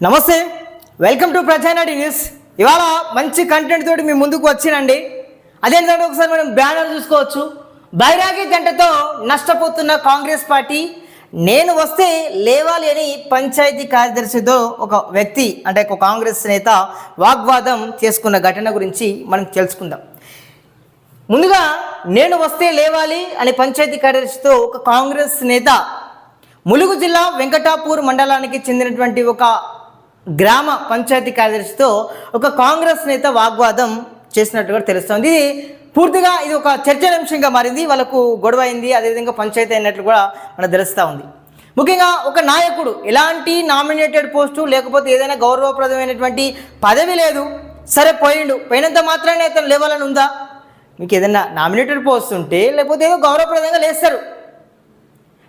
నమస్తే, welcome to ప్రజానాడి news. ఇవాళ మంచి కంటెంట్ తోటి మీ ముందుకు వచ్చినండి. అదేంటంటే ఒకసారి మనం బ్యానర్ చూసుకోవచ్చు. బైరాగి జంటతో నష్టపోతున్న కాంగ్రెస్ పార్టీ, నేను వస్తే లేవాలి అని పంచాయతీ కార్యదర్శితో ఒక వ్యక్తి అంటే ఒక కాంగ్రెస్ నేత వాగ్వాదం చేసుకున్న ఘటన గురించి మనం తెలుసుకుందాం. ముందుగా నేను వస్తే లేవాలి అని పంచాయతీ కార్యదర్శితో ఒక కాంగ్రెస్ నేత ములుగు జిల్లా వెంకటాపూర్ మండలానికి చెందినటువంటి ఒక గ్రామ పంచాయతీ కార్యదర్శితో ఒక కాంగ్రెస్ నేత వాగ్వాదం చేసినట్టుగా తెలుస్తుంది. పూర్తిగా ఇది ఒక చర్చనీయాంశంగా మారింది. వాళ్ళకు గొడవ అయింది, అదేవిధంగా పంచాయతీ అయినట్లు కూడా మనకు తెలుస్తూ ఉంది. ముఖ్యంగా ఒక నాయకుడు ఎలాంటి నామినేటెడ్ పోస్టు లేకపోతే ఏదైనా గౌరవప్రదమైనటువంటి పదవి లేదు, సరే పోయినంత మాత్రాన్ని అతను లేవాలని ఉందా? మీకు ఏదైనా నామినేటెడ్ పోస్ట్ ఉంటే లేకపోతే ఏదో గౌరవప్రదంగా లేస్తారు,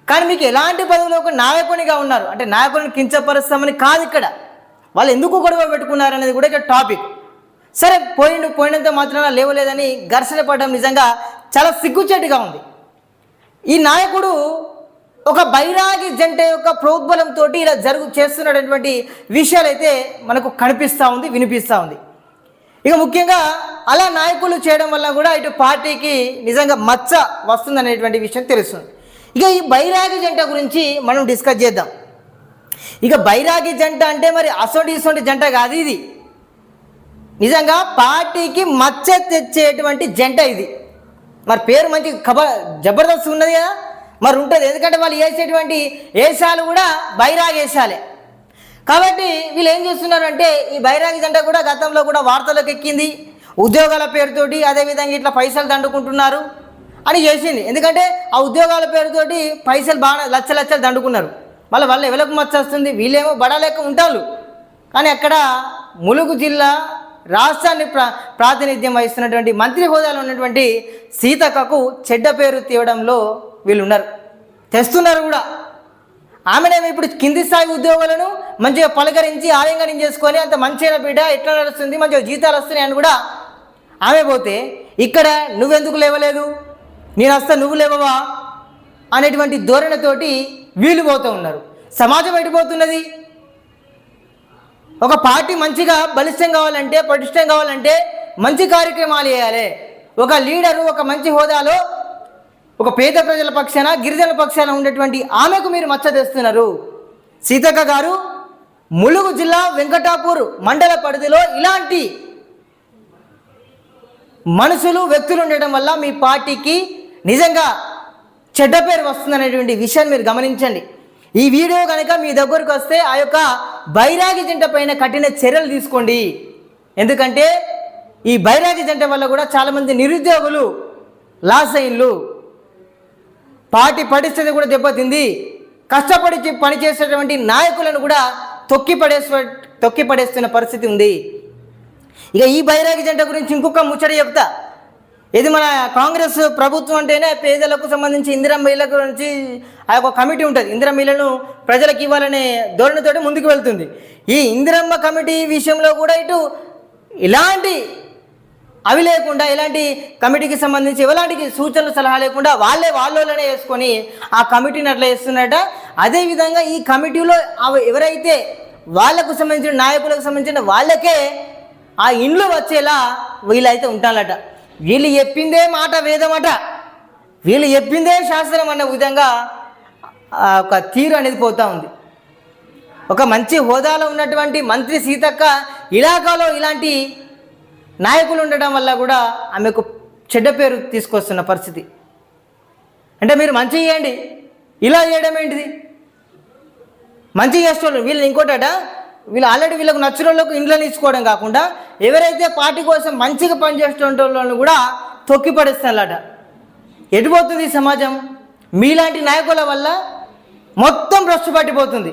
కానీ మీకు ఎలాంటి పదవిలో ఒక నాయకునిగా ఉన్నారు అంటే నాయకుడిని కించపరుస్తామని కాదు. ఇక్కడ వాళ్ళు ఎందుకు గొడవ పెట్టుకున్నారు అనేది కూడా ఇక్కడ టాపిక్. సరే పోయినంత మాత్రాన లేవలేదని ఘర్షణ పడడం నిజంగా చాలా సిగ్గుచేటుగా ఉంది. ఈ నాయకుడు ఒక బైరాగి జంట యొక్క ప్రోద్బలంతో ఇలా చేస్తున్నటువంటి విషయాలు అయితే మనకు కనిపిస్తూ ఉంది, వినిపిస్తూ ఉంది. ఇక ముఖ్యంగా అలా నాయకులు చేయడం వల్ల కూడా ఇటు పార్టీకి నిజంగా మచ్చ వస్తుందనేటువంటి విషయం తెలుస్తుంది. ఇక ఈ బైరాగి జంట గురించి మనం డిస్కస్ చేద్దాం. ఇక బైరాగి జంట అంటే మరి ఇసొంటి జంట కాదు, ఇది నిజంగా పార్టీకి మచ్చ తెచ్చేటువంటి జంట ఇది. మరి పేరు మంచి జబర్దస్త్ ఉన్నది కదా, మరి ఉంటుంది. ఎందుకంటే వాళ్ళు వేసేటువంటి వేషాలు కూడా బైరాగి వేషాలే. కాబట్టి వీళ్ళు ఏం చేస్తున్నారు అంటే ఈ బైరాగి జంట కూడా గతంలో కూడా వార్తలకు ఎక్కింది, ఉద్యోగాల పేరుతోటి అదేవిధంగా ఇట్లా పైసలు దండుకుంటున్నారు అని చేసింది. ఎందుకంటే ఆ ఉద్యోగాల పేరుతోటి పైసలు బాగా లక్షలు దండుకున్నారు. వాళ్ళు ఎవరికి మచ్చ వస్తుంది, వీళ్ళేమో బడాలేక ఉంటారు. కానీ అక్కడ ములుగు జిల్లా రాష్ట్రాన్ని ప్రాతినిధ్యం వహిస్తున్నటువంటి మంత్రి హోదాలో ఉన్నటువంటి సీతక్కకు చెడ్డ పేరు తీయడంలో వీళ్ళు ఉన్నారు, తెస్తున్నారు కూడా. ఆమెనేమో ఇప్పుడు కింది స్థాయి ఉద్యోగులను మంచిగా పలకరించి ఆలింగనం చేసుకొని అంత మంచిగా బిడ్డ ఎట్లా నడుస్తుంది, మంచిగా జీతాలు వస్తున్నాయి అని కూడా ఆమె పోతే, ఇక్కడ నువ్వెందుకు లేవలేదు, నేను వస్తా నువ్వు లేవవా అనేటువంటి ధోరణితోటి వీళ్ళు పోతూ ఉన్నారు. సమాజం ఎడిపోతున్నది. ఒక పార్టీ మంచిగా బలిష్టం కావాలంటే, పటిష్టం కావాలంటే మంచి కార్యక్రమాలు చేయాలి. ఒక లీడరు ఒక మంచి హోదాలో ఒక పేద ప్రజల పక్షాన గిరిజనుల పక్షాన ఉండేటువంటి ఆమెకు మీరు మచ్చ తెస్తున్నారు. సీతక్క గారు ములుగు జిల్లా వెంకటాపూర్ మండల పరిధిలో ఇలాంటి మనుషులు వ్యక్తులు ఉండడం వల్ల మీ పార్టీకి నిజంగా చెడ్డ పేరు వస్తుందనేటువంటి విషయాన్ని మీరు గమనించండి. ఈ వీడియో కనుక మీ దగ్గరకు వస్తే ఆ యొక్క బైరాగి జంట పైన కఠిన చర్యలు తీసుకోండి. ఎందుకంటే ఈ బైరాగి జంట వల్ల కూడా చాలామంది నిరుద్యోగులు లాస్ అయ్యిండ్రు, పార్టీ పరిస్థితి కూడా దెబ్బతింది, కష్టపడి పనిచేసేటువంటి నాయకులను కూడా తొక్కి పడేస్తున్న పరిస్థితి ఉంది. ఇక ఈ బైరాగి జంట గురించి ఇంకొక ముచ్చట చెప్తా. ఇది మన కాంగ్రెస్ ప్రభుత్వం అంటేనే పేదలకు సంబంధించి ఇందిరమ్మ ఇళ్ళ గురించి ఆ యొక్క కమిటీ ఉంటుంది. ఇందిరమ్మ ఇళ్లను ప్రజలకు ఇవ్వాలనే ధోరణితోటి ముందుకు వెళ్తుంది. ఈ ఇందిరమ్మ కమిటీ విషయంలో కూడా ఇటు ఇలాంటి అవి లేకుండా, ఇలాంటి కమిటీకి సంబంధించి ఎలాంటి సూచనలు సలహా లేకుండా వాళ్ళలోనే వేసుకొని ఆ కమిటీని అట్లా చేస్తున్నట. అదేవిధంగా ఈ కమిటీలో ఎవరైతే వాళ్లకు సంబంధించిన నాయకులకు సంబంధించిన వాళ్ళకే ఆ ఇండ్లు వచ్చేలా వీళ్ళైతే ఉంటారట. వీళ్ళు చెప్పిందే మాట వేదమట, వీళ్ళు చెప్పిందే శాస్త్రం అన్న విధంగా ఒక తీరు అనేది పోతూ ఉంది. ఒక మంచి హోదాలో ఉన్నటువంటి మంత్రి సీతక్క ఇలాకాలో ఇలాంటి నాయకులు ఉండడం వల్ల కూడా ఆమెకు చెడ్డ పేరు తీసుకొస్తున్న పరిస్థితి. అంటే మీరు మంచి చేయండి, ఇలా చేయడం ఏంటిది? మంచి చేసేవాళ్ళు వీళ్ళు ఇంకోటట, వీళ్ళు ఆల్రెడీ వీళ్ళకు నచ్చిన వాళ్ళకు ఇండ్లను ఇచ్చుకోవడం కాకుండా ఎవరైతే పార్టీ కోసం మంచిగా పనిచేస్తున్న వాళ్ళని కూడా తొక్కి పడేస్తారట. ఎటుపోతుంది ఈ సమాజం? మీలాంటి నాయకుల వల్ల మొత్తం భ్రష్టు పట్టిపోతుంది.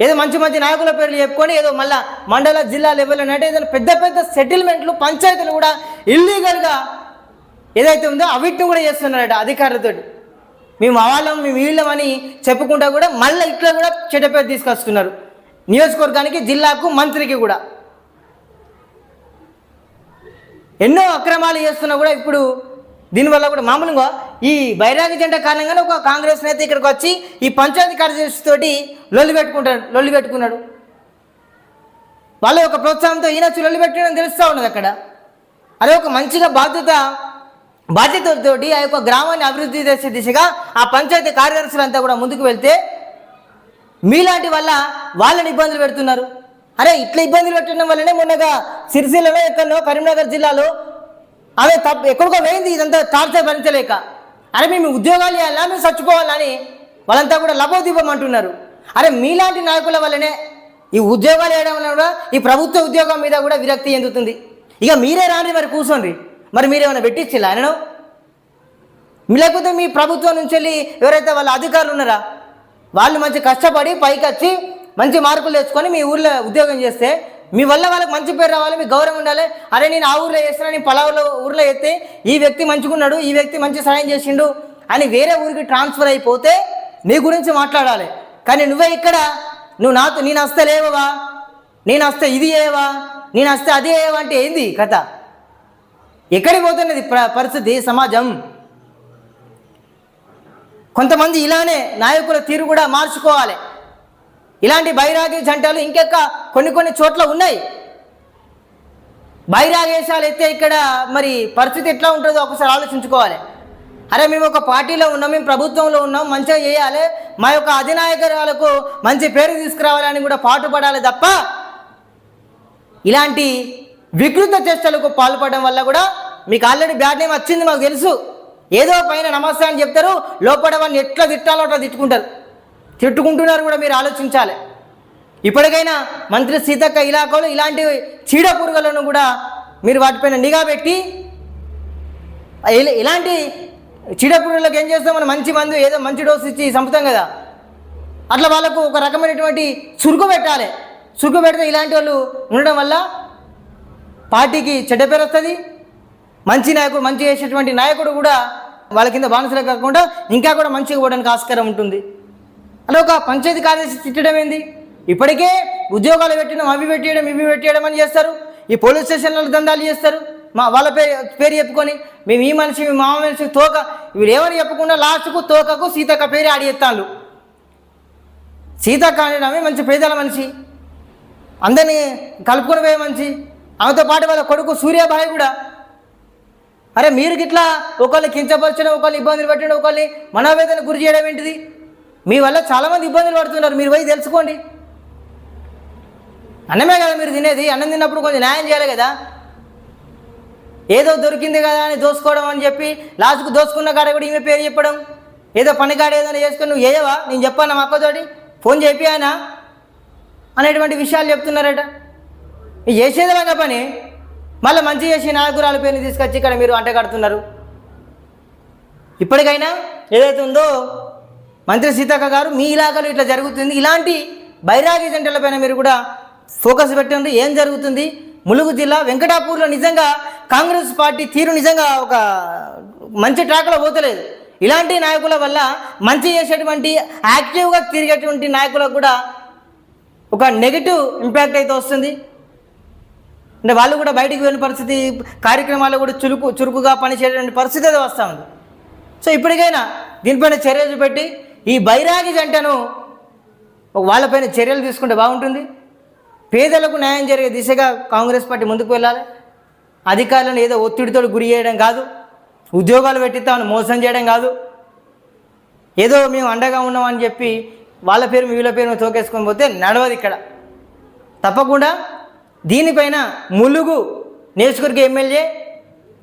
ఏదో మంచి నాయకుల పేర్లు చెప్పుకొని ఏదో మళ్ళీ మండల జిల్లా లెవెల్ అంటే ఏదైనా పెద్ద సెటిల్మెంట్లు పంచాయతీలు కూడా ఇల్లీగల్గా ఏదైతే ఉందో అవిటిని కూడా చేస్తున్నారట అధికారులతో. మేము అవాళ్ళం మేము వీళ్ళమని చెప్పుకుంటా కూడా మళ్ళీ ఇట్లా కూడా చెడ్డ పేరు తీసుకొస్తున్నారు నియోజకవర్గానికి, జిల్లాకు, మంత్రికి కూడా. ఎన్నో అక్రమాలు చేస్తున్నా కూడా ఇప్పుడు దీనివల్ల కూడా మామూలుగా ఈ బైరాగి జెండా కారణంగానే ఒక కాంగ్రెస్ నేత ఇక్కడికి వచ్చి ఈ పంచాయతీ కార్యదర్శి తోటి లొల్లి పెట్టుకున్నాడు. వాళ్ళ యొక్క ప్రోత్సాహంతో ఈయన లొల్లి పెట్టడం తెలుస్తూ ఉన్నది అక్కడ. అదే ఒక మంచిగా బాధ్యతతోటి ఆ యొక్క గ్రామాన్ని అభివృద్ధి చేసే దిశగా ఆ పంచాయతీ కార్యదర్శులంతా కూడా ముందుకు వెళ్తే మీలాంటి వల్ల వాళ్ళని ఇబ్బందులు పెడుతున్నారు. అరే ఇట్లా ఇబ్బందులు పెట్టడం వల్లనే మొన్నగా సిరిసిల్లలో ఎక్కడో కరీంనగర్ జిల్లాలో ఆమె ఎక్కడికో పోయింది ఇదంతా టార్చర్ భరించలేక. అరే మేము ఉద్యోగాలు ఇవ్వాలా, మేము చచ్చిపోవాలని వాళ్ళంతా కూడా లబోదీపం అంటున్నారు. అరే మీలాంటి నాయకుల వల్లనే ఈ ఉద్యోగాలు వేయడం వల్ల కూడా ఈ ప్రభుత్వ ఉద్యోగం మీద కూడా విరక్తి చెందుతుంది. ఇక మీరే రాండి మరి కూర్చోండి, మరి మీరేమైనా పెట్టించిల్లా ఆయనను? లేకపోతే మీ ప్రభుత్వం నుంచి వెళ్ళి ఎవరైతే వాళ్ళ అధికారులు ఉన్నారా వాళ్ళు మంచి కష్టపడి పైకి వచ్చి మంచి మార్కులు తెచ్చుకొని మీ ఊళ్ళో ఉద్యోగం చేస్తే మీ వల్ల వాళ్ళకి మంచి పేరు రావాలి, మీకు గౌరవం ఉండాలి. అరే నేను ఆ ఊళ్ళో చేస్తున్నా, నేను ఊర్లో ఎత్తే ఈ వ్యక్తి మంచిగున్నాడు, ఈ వ్యక్తి మంచి సాయం చేసిండు అని వేరే ఊరికి ట్రాన్స్ఫర్ అయిపోతే నీ గురించి మాట్లాడాలి. కానీ నువ్వే ఇక్కడ నేను వస్తే లేవవా, నేను వస్తే ఇది ఏవా, నేను వస్తే అది ఏవా అంటే ఏంది కథ? ఎక్కడికి పోతున్నది పరిస్థితి సమాజం? కొంతమంది ఇలానే నాయకుల తీరు కూడా మార్చుకోవాలి. ఇలాంటి బైరాగి జంటలు ఇంకెక్క కొన్ని చోట్ల ఉన్నాయి. బైరాగేశాలు ఎత్తే ఇక్కడ మరి పరిస్థితి ఎట్లా ఉంటుందో ఒకసారి ఆలోచించుకోవాలి. అరే మేము ఒక పార్టీలో ఉన్నాం, మేము ప్రభుత్వంలో ఉన్నాం, మంచిగా చేయాలి, మా యొక్క అధినాయకురాలకు మంచి పేరు తీసుకురావాలని కూడా పాటుపడాలి తప్ప ఇలాంటి వికృత చేష్టలకు పాల్పడడం వల్ల కూడా మీకు ఆల్రెడీ బ్యాడ్ నేమ్ వచ్చింది, మాకు తెలుసు. ఏదో పైన నమస్తే అని చెప్తారు, లోపల వాళ్ళని ఎట్లా తిట్టాలో అట్లా తిట్టుకుంటున్నారు కూడా. మీరు ఆలోచించాలి. ఇప్పటికైనా మంత్రి సీతక్క ఇలాకాలు ఇలాంటి చీడ పురుగులను కూడా మీరు వాటిపైన నిఘా పెట్టి ఇలాంటి చీడ పురుగులకు ఏం చేస్తాం, మనం మంచి మందు ఏదో మంచి డోసు ఇచ్చి చంపుతాం కదా, అట్లా వాళ్ళకు ఒక రకమైనటువంటి చురుకు పెట్టాలి. చురుకు పెడితే ఇలాంటి వాళ్ళు ఉండడం వల్ల పార్టీకి చెడ్డ పేరు వస్తుంది. మంచి నాయకుడు, మంచి చేసేటువంటి నాయకుడు కూడా వాళ్ళ కింద బానిసలే కాకుండా ఇంకా కూడా మంచిగా పోవడానికి ఆస్కారం ఉంటుంది. అలా ఒక పంచాయతీ కార్యదర్శి తిట్టడం ఏంది? ఇప్పటికే ఉద్యోగాలు పెట్టడం, అవి పెట్టేయడం, ఇవి పెట్టేయడం అని చేస్తారు. ఈ పోలీస్ స్టేషన్లలో దందాలు చేస్తారు. వాళ్ళ పేరు చెప్పుకొని మేము ఈ మనిషి, మీ మామ మనిషి, తోక, వీడు ఏమని చెప్పకుండా లాస్ట్కు తోకకు సీతక్క పేరు ఆడిస్తాను. సీతక్క అనడమే మంచి పేదల మనిషి, అందరినీ కలుపుకొని పోయే మనిషి. ఆమెతో పాటు వాళ్ళ కొడుకు సూర్యాభాయ్ కూడా. అరే మీరు గిట్లా ఒకళ్ళు కించపరచడం, ఒకళ్ళు ఇబ్బందులు పెట్టడం, ఒకళ్ళని మనోవేదన గురి చేయడం ఏంటిది? మీ వల్ల చాలామంది ఇబ్బందులు పడుతున్నారు, మీరు పోయి తెలుసుకోండి. అన్నమే కదా మీరు తినేది, అన్నం తిన్నప్పుడు కొంచెం న్యాయం చేయాలి కదా. ఏదో దొరికింది కదా అని దోసుకోవడం అని చెప్పి లాస్ట్కు దోసుకున్న కాడ కూడా ఈమె పేరు చెప్పడం, ఏదో పనికాడ ఏదైనా చేసుకొని నువ్వు ఏవా నేను చెప్పాను మా అక్కతోటి ఫోన్ చెప్పి ఆయన అనేటువంటి విషయాలు చెప్తున్నారట. చేసేదిలాగా పని మళ్ళీ మంచి చేసి నాయకురాల పేరుని తీసుకొచ్చి ఇక్కడ మీరు అంటగడుతున్నారు. ఇప్పటికైనా ఏదైతే ఉందో మంత్రి సీతక్క గారు, మీ ఇలాకాలో ఇట్లా జరుగుతుంది, ఇలాంటి బైరాగి జంటలపైన మీరు కూడా ఫోకస్ పెట్టండి. ఏం జరుగుతుంది ములుగు జిల్లా వెంకటాపూర్లో? నిజంగా కాంగ్రెస్ పార్టీ తీరు నిజంగా ఒక మంచి ట్రాక్లో పోతలేదు. ఇలాంటి నాయకుల వల్ల మంచి చేసేటువంటి యాక్టివ్గా తిరిగేటువంటి నాయకులకు కూడా ఒక నెగిటివ్ ఇంపాక్ట్ అయితే వస్తుంది. అంటే వాళ్ళు కూడా బయటికి వెళ్ళిన పరిస్థితి, కార్యక్రమాలు కూడా చురుకుగా పనిచేయటువంటి పరిస్థితి అయితే వస్తూ ఉంది. సో ఇప్పటికైనా దీనిపైన చర్యలు పెట్టి ఈ బైరాగి జంటను వాళ్ళపైన చర్యలు తీసుకుంటే బాగుంటుంది. పేదలకు న్యాయం జరిగే దిశగా కాంగ్రెస్ పార్టీ ముందుకు వెళ్ళాలి. అధికారులను ఏదో ఒత్తిడితో గురి చేయడం కాదు, ఉద్యోగాలు పెట్టిస్తామని మోసం చేయడం కాదు, ఏదో మేము అండగా ఉన్నామని చెప్పి వాళ్ళ పేరు వీళ్ళ పేరు తోకేసుకొని పోతే నడవదు ఇక్కడ. తప్పకుండా దీనిపైన ములుగు నియోజకవర్గ ఎమ్మెల్యే,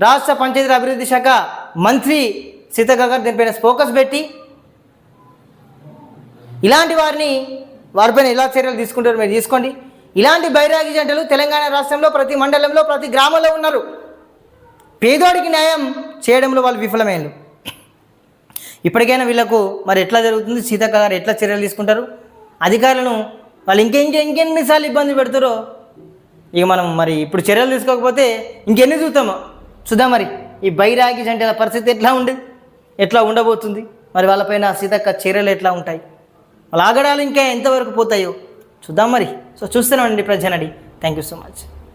రాష్ట్ర పంచాయతీ అభివృద్ధి శాఖ మంత్రి సీతక్క గారు దీనిపైన ఫోకస్ పెట్టి ఇలాంటి వారిపైన ఎలా చర్యలు తీసుకుంటారో మీరు తీసుకోండి. ఇలాంటి బైరాగి జంటలు తెలంగాణ రాష్ట్రంలో ప్రతి మండలంలో, ప్రతి గ్రామంలో ఉన్నారు. పేదోడికి న్యాయం చేయడంలో వాళ్ళు విఫలమైనరు. ఇప్పటికైనా వీళ్ళకు మరి ఎట్లా జరుగుతుంది, సీతక్క గారు ఎట్లా చర్యలు తీసుకుంటారు, అధికారులను వాళ్ళు ఇంకెన్నిసార్లు ఇబ్బంది పెడతారో ఇక మనం మరి ఇప్పుడు చర్యలు తీసుకోకపోతే ఇంకెన్ని చూద్దాం. మరి ఈ బైరాగి జంటల పరిస్థితి ఎట్లా ఉండబోతుంది, మరి వాళ్ళపైన సీతక్క చర్యలు ఎట్లా ఉంటాయి, వాళ్ళ ఆగడాలు ఇంకా ఎంతవరకు పోతాయో చూద్దాం మరి. సో చూస్తున్నామండి ప్రజానడి. Thank you so much.